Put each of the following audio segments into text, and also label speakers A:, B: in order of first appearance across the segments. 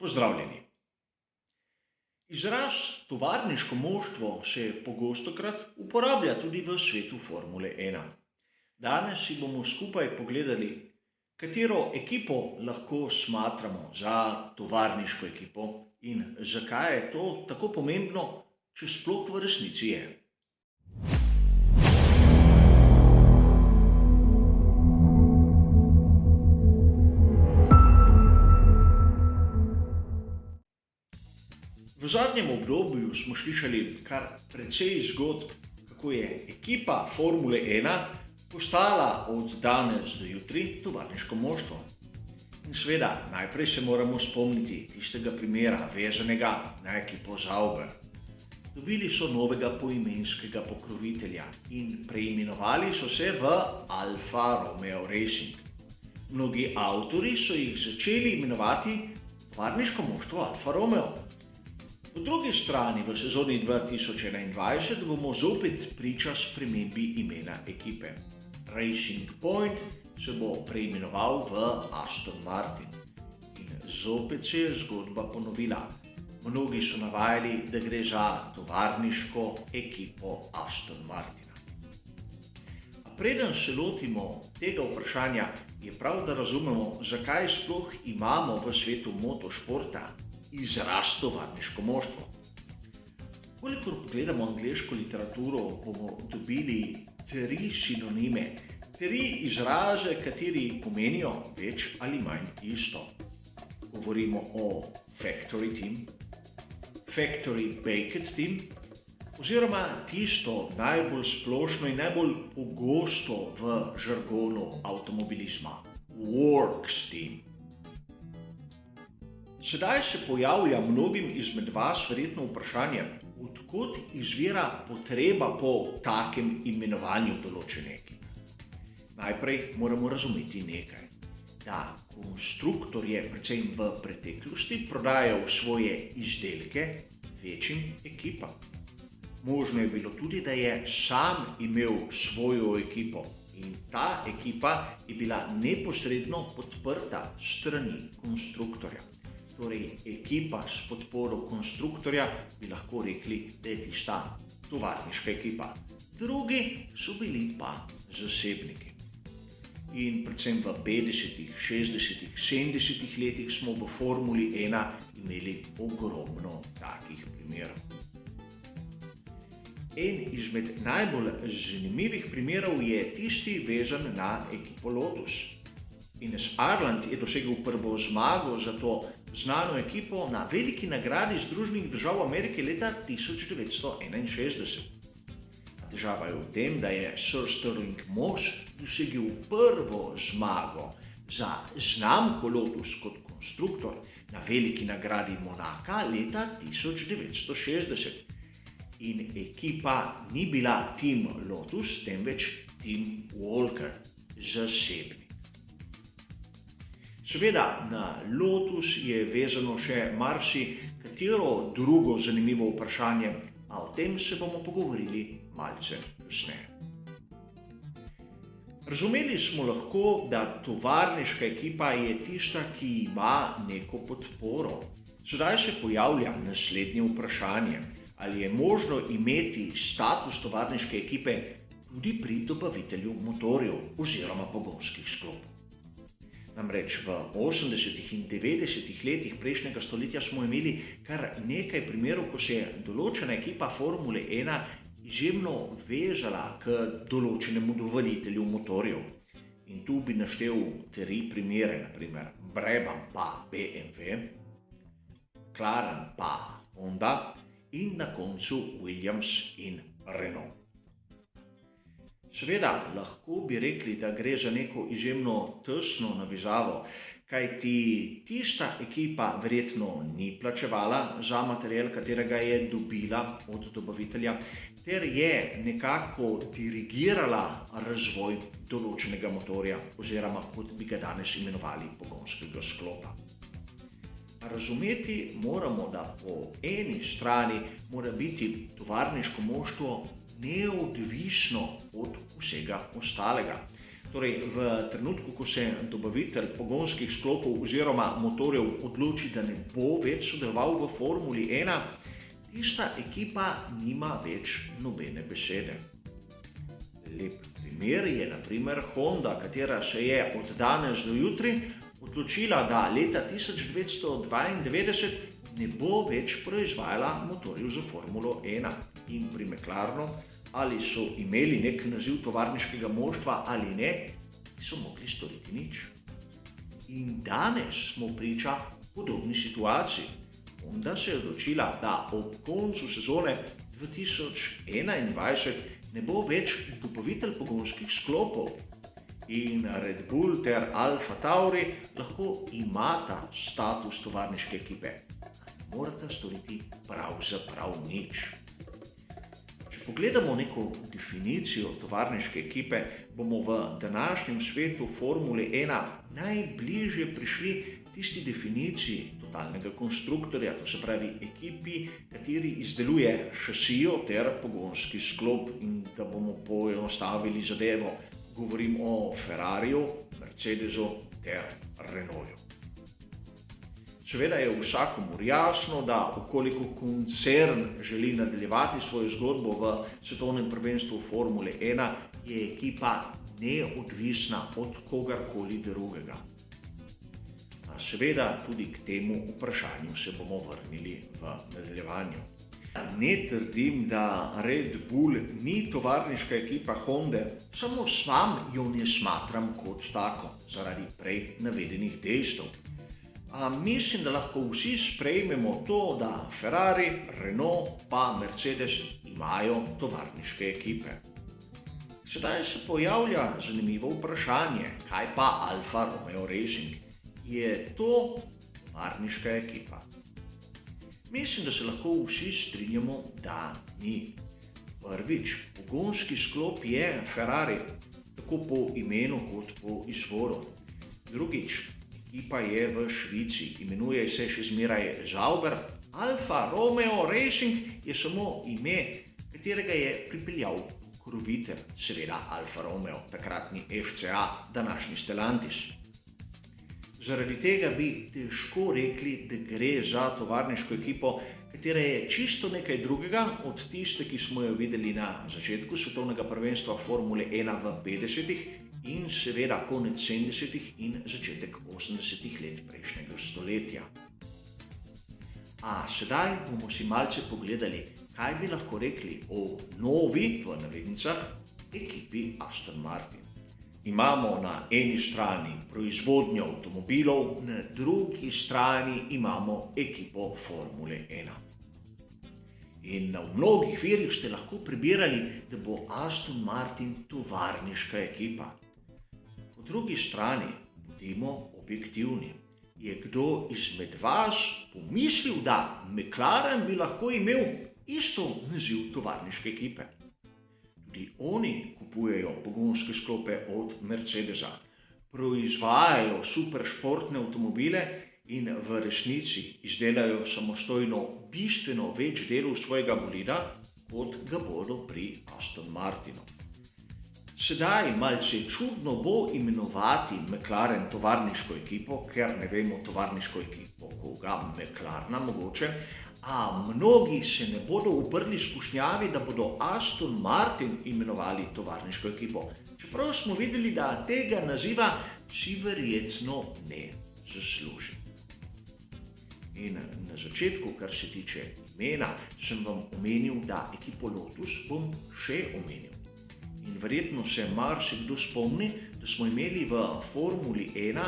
A: Pozdravljeni. Izraz tovarniško moštvo se pogostokrat uporablja tudi v svetu Formule 1. Danes si bomo skupaj pogledali, katero ekipo lahko smatramo za tovarniško ekipo in zakaj je to tako pomembno, če sploh v resnici je. V zadnjem obdobju smo slišali kar precej zgodb, kako je ekipa Formule 1 postala od danes do jutri tovarniško moštvo. In seveda, najprej se moramo spomniti tistega primera, vezanega na ekipo Sauber. Dobili so novega poimenskega pokrovitelja in preimenovali so se v Alfa Romeo Racing. Mnogi avtorji so jih začeli imenovati tovarniško moštvo Alfa Romeo. Po drugi strani v sezoni 2021 bomo zopet priča spremembi imena ekipe. Racing Point se bo preimenoval v Aston Martin. In zopet se je zgodba ponovila. Mnogi so navajali, da gre za tovarniško ekipo Aston Martina. A preden se lotimo tega vprašanja, je prav, da razumemo, zakaj sploh imamo v svetu motošporta izraz tovarniško moštvo. Kolikor pogledamo angleško literaturo, bomo dobili 3 sinonime, 3 izraze, kateri pomenijo več ali manj isto. Govorimo o factory team, factory baked team, oziroma tisto najbolj splošno in najbolj pogosto v žargonu avtomobilizma, works team. Sedaj se pojavlja mnogim izmed vas verjetno vprašanje, od kod izvira potreba po takem imenovanju določene ekipe. Najprej moramo razumeti nekaj, da konstruktorje predvsem v preteklosti prodajajo svoje izdelke večjim ekipam. Možno je bilo tudi, da je sam imel svojo ekipo in ta ekipa je bila neposredno podprta strani konstruktorja. Torej, ekipa s podporo konstruktorja bi lahko rekli, da je tista tovarniška ekipa. Drugi so bili pa zasebniki. In predvsem v 50., 60., 70. letih smo v Formuli 1 imeli ogromno takih primerov. En izmed najbolj zanimivih primerov je tisti vezan na ekipo Lotus. Ines Arland je dosegel prvo zmago za to znano ekipo na veliki nagradi Združenih držav Amerike leta 1961. Težava je v tem, da je Sir Stirling Moss dosegel prvo zmago za znamko Lotus kot konstruktor na veliki nagradi Monaka leta 1960. In ekipa ni bila Team Lotus, temveč Team Walker, zasebni. Seveda, na Lotus je vezano še marsikatero drugo zanimivo vprašanje, a o tem se bomo pogovorili malce kasneje. Razumeli smo lahko, da tovarniška ekipa je tista, ki ima neko podporo. Sedaj se pojavlja naslednje vprašanje, ali je možno imeti status tovarniške ekipe tudi pri dobavitelju motorjev oziroma pogonskih sklopov. Namreč v 80. in 90. letih prejšnjega stoletja smo imeli kar nekaj primerov, ko se je določena ekipa Formule 1 izjemno vezala k določenemu dobavitelju motorjev. In tu bi naštel 3 primere, naprimer Brabham pa BMW, McLaren pa Honda in na koncu Williams in Renault. Seveda, lahko bi rekli, da gre za neko izjemno tesno navezavo, kajti tista ekipa verjetno ni plačevala za material, katerega je dobila od dobavitelja, ter je nekako dirigirala razvoj določenega motorja oziroma, kot bi ga danes imenovali, pogonskega sklopa. Razumeti moramo, da po eni strani mora biti tovarniško moštvo neodvisno od vsega ostalega. Torej, v trenutku, ko se dobavitelj pogonskih sklopov oziroma motorjev odloči, da ne bo več sodeloval v Formuli 1, tista ekipa nima več nobene besede. Lep primer je na primer Honda, katera se je od danes do jutri odločila, da leta 1992 ne bo več proizvajala motorjev za Formulo 1. In pri McLarenu, ali so imeli nek naziv tovarniškega moštva ali ne, niso mogli storiti nič. In danes smo priča podobni situaciji. Honda se je odločila, da ob koncu sezone 2021 ne bo več dobavitelj pogonskih sklopov in Red Bull ter Alfa Tauri lahko imata status tovarniške ekipe. Morata storiti pravzaprav nič. Če pogledamo neko definicijo tovarniške ekipe, bomo v današnjem svetu Formule 1 najbližje prišli tisti definiciji totalnega konstruktorja, to se pravi ekipi, kateri izdeluje šasijo ter pogonski sklop. In da bomo poenostavili zadevo, govorim o Ferrariju, Mercedesu ter Renaultu. Seveda je vsakomur jasno, da ukoliko koncern želi nadaljevati svojo zgodbo v svetovnem prvenstvu Formule 1, je ekipa neodvisna od kogarkoli drugega. Seveda tudi k temu vprašanju se bomo vrnili v nadaljevanju. Ne trdim, da Red Bull ni tovarniška ekipa Honde, samo sam jo ne smatram kot tako, zaradi prej navedenih dejstev. Mislim, da lahko vsi sprejmemo to, da Ferrari, Renault pa Mercedes imajo tovarniške ekipe. Sedaj se pojavlja zanimivo vprašanje, kaj pa Alfa Romeo Racing? Je to tovarniška ekipa? Mislim, da se lahko vsi strinjamo, da ni. Prvič, pogonski sklop je Ferrari, tako po imenu kot po izvoru. Drugič, ekipa je v Švici, imenuje se še zmeraj Sauber. Alfa Romeo Racing je samo ime, katerega je pripeljal pokrovitelj, seveda Alfa Romeo, takratni FCA, današnji Stellantis. Zaradi tega bi težko rekli, da gre za tovarniško ekipo, katera je čisto nekaj drugega od tiste, ki smo jo videli na začetku svetovnega prvenstva Formule 1 v 50-ih in seveda konec 70-ih in začetek 80-ih let prejšnjega stoletja. Sedaj bomo si malce pogledali, kaj bi lahko rekli o novi, v navednicah, ekipi Aston Martin. Imamo na eni strani proizvodnjo avtomobilov, na drugi strani imamo ekipo Formule 1. In v mnogih virih ste lahko prebirali, da bo Aston Martin tovarniška ekipa. Po drugi strani, bodimo objektivni, je kdo izmed vas pomislil, da McLaren bi lahko imel isto naziv tovarniške ekipe? Tudi oni kupujejo pogonske sklope od Mercedesa, proizvajajo superšportne avtomobile in v resnici izdelajo samostojno bistveno več delov svojega bolida, kot ga bodo pri Aston Martinu. Sedaj malce čudno bo imenovati McLaren tovarniško ekipo, ker ne vemo tovarniško ekipo koga, McLarena mogoče, mnogi se ne bodo uprli skušnjavi, da bodo Aston Martin imenovali tovarniško ekipo. Čeprav smo videli, da tega naziva si verjetno ne zasluži. In na začetku, kar se tiče imena, sem vam omenil, da ekipo Lotus bom še omenil. In verjetno se marsikdo spomni, da smo imeli v Formuli 1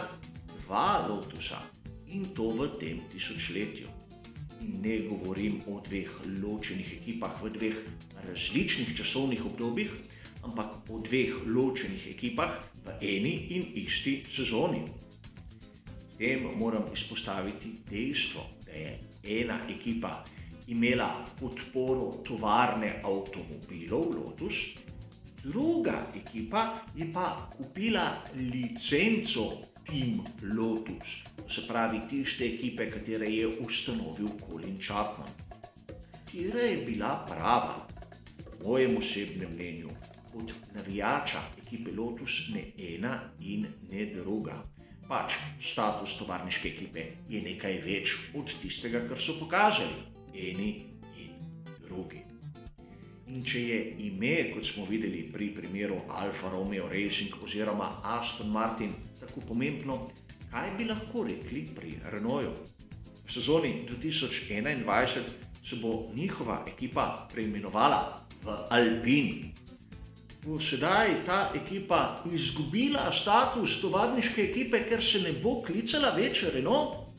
A: dva Lotusa in to v tem tisočletju. In ne govorim o dveh ločenih ekipah v dveh različnih časovnih obdobjih, ampak o dveh ločenih ekipah v eni in isti sezoni. Tem moram izpostaviti dejstvo, da je ena ekipa imela podporo tovarne avtomobilov Lotus, druga ekipa je pa kupila licenco Team Lotus, se pravi tiste ekipe, katere je ustanovil Colin Chapman. Katera je bila prava? Po mojem osebnem mnenju od navijača ekipe Lotus ne ena in ne druga. Pač, status tovarniške ekipe je nekaj več od tistega, kar so pokazali eni in drugi. In če je ime, kot smo videli pri primeru Alfa Romeo Racing oziroma Aston Martin, tako pomembno, kaj bi lahko rekli pri Renaultu? V sezoni 2021 se bo njihova ekipa preimenovala v Alpine. Bo sedaj ta ekipa izgubila status tovarniške ekipe, ker se ne bo klicala več Renault?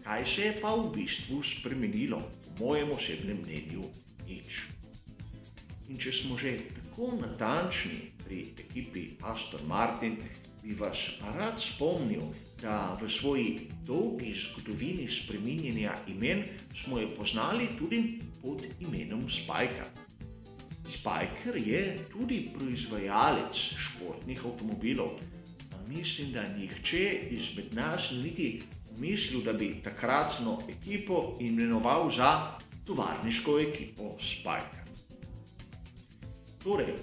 A: Kaj se je pa v bistvu spremenilo? Po mojem osebnem mnenju nič. In če smo že tako natančni pri ekipi Aston Martin, bi vas rad spomnil, da v svoji dolgi zgodovini spreminjanja imen smo jo poznali tudi pod imenom Spyker. Spyker je tudi proizvajalec športnih avtomobilov. Mislim, da nihče izmed nas niti mislil, da bi takratno ekipo imenoval za tovarniško ekipo Spyker. Torej,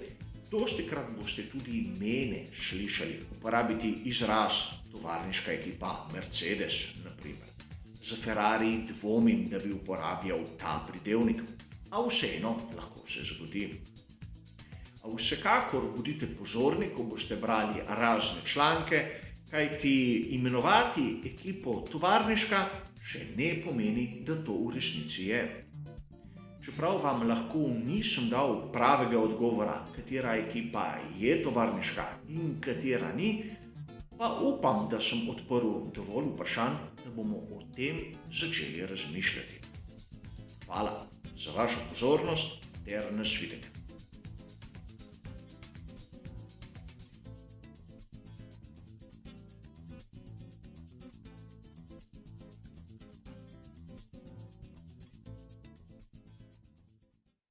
A: dostikrat boste tudi mene slišali uporabiti izraz tovarniška ekipa Mercedes, naprimer. Za Ferrari dvomim, da bi uporabljal ta pridevnik, a vseeno lahko se zgodi. A vsekakor bodite pozorni, ko boste brali razne članke, kajti imenovati ekipo tovarniška še ne pomeni, da to v resnici je. Čeprav vam lahko nisem dal pravega odgovora, katera ekipa je tovarniška in katera ni, pa upam, da sem odprl dovolj vprašanj, da bomo o tem začeli razmišljati. Hvala za vašo pozornost ter nasvidenje.